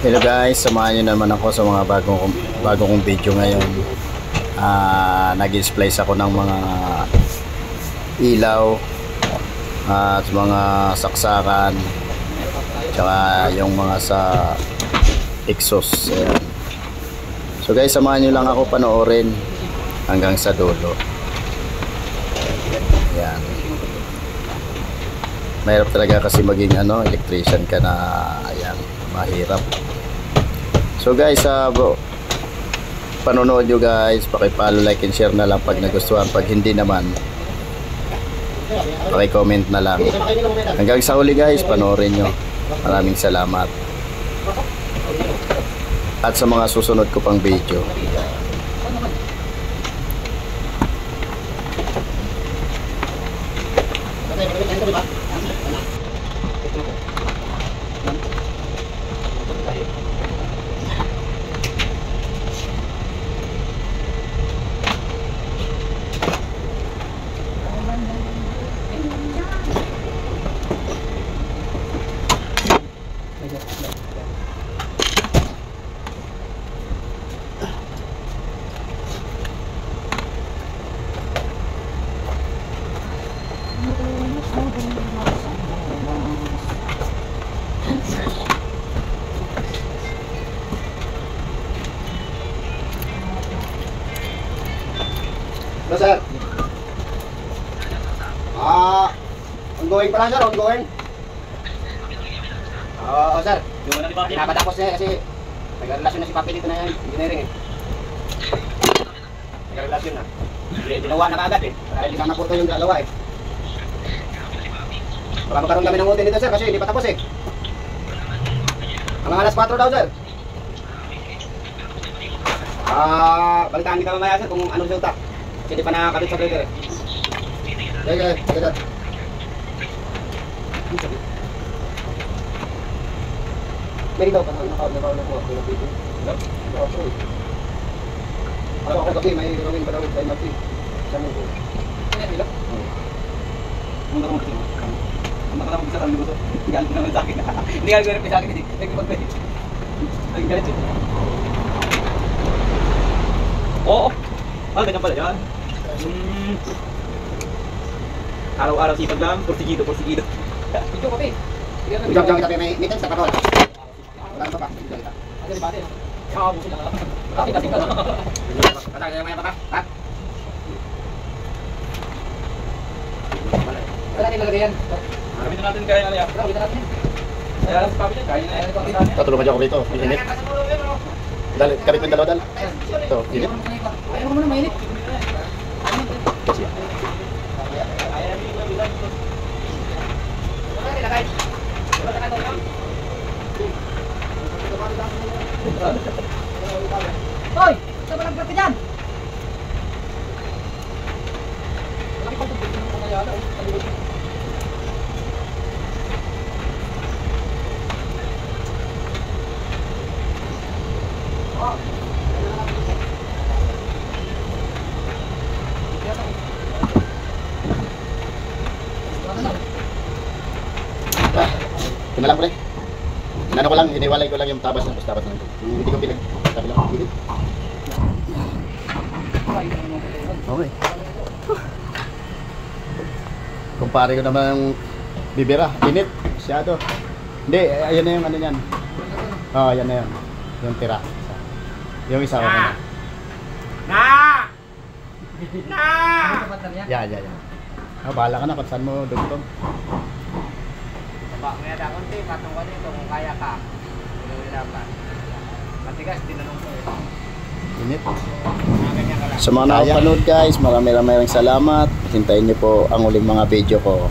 Hello guys, samahan nyo naman ako sa mga bago kong video ngayon. Nag-splice ako ng mga ilaw at mga saksakan, tsaka yung mga sa exhaust. Ayan. So guys, samahan nyo lang ako panoorin hanggang sa dulo. Ayan. Mahirap talaga kasi maging electrician ka na, ayan, mahirap. So guys, panonood nyo guys, paki-follow, like and share na lang pag nagustuhan. Pag hindi naman, paki-comment na lang. Hanggang sa huli guys, panoorin nyo. Maraming salamat. At sa mga susunod ko pang video. Hello sir. Ongoing pa lang sir, ongoing. Oo sir. Napatapos na kasi nagrelasyon na si Papi dito na engineering eh. Nagrelasyon na. Ginawa na kaagad eh. Para hindi kang naputo yung dalawa eh. Baka magkaroon kami ng utin dito sir kasi hindi pa tapos eh. Hanggang alas 4 daw sir. Balitaan kita mamaya sir kung anong resulta. Kasi di pa nakakabit sa breaker eh. Sige. Meri daw pa nakaw na po ako ng video. Ano ako gabi, may gawin pa daw sa MRT. Saan mo po? Ang nakamag sa kami ko to. Galit naman sa akin. Hindi galit naman sa akin. Nagpapagpapit. Ang galit yun. Oo. Ganyan pala yan. Araw-araw sipag lang. Porsigido. Ito kape. Ujang kita may meeting sa kapal. Wala pa. Ano ba din? Busin lang. Kasi ka. Patay na pa. Ha? Wala din lagay yan. Gawin natin kaya nalaya. Gawin natin. Kaya lang si Papi niya, kaya na. Tatulungan niyo ako rito. Init. Dali, kapit mo yung dalawa dal. Ito, init. Ayaw mo na mainit. Kasi Hoy! Saan ba nagpapit yan? Ito lang pre. Inano ko lang, hiniwalay ko lang yung tabas ng tabas ng ito. Hindi ko pinagtabi lang. Hindi. Okay. Kumpare ko naman yung bibira. Init. Masyado. Hindi, ayan na yung ano yan. Oo, ayan na yun. Yung tira. Yung isa ko na. Yan. Bahala ka na kung saan mo dugtong. May ada konti, patong ko dito kung kaya ka. Pinahirapan. Matigas, tinanong ko eh. Init. Sa mga nakapanood guys, maraming salamat. Hintayin niyo po ang uling mga video ko.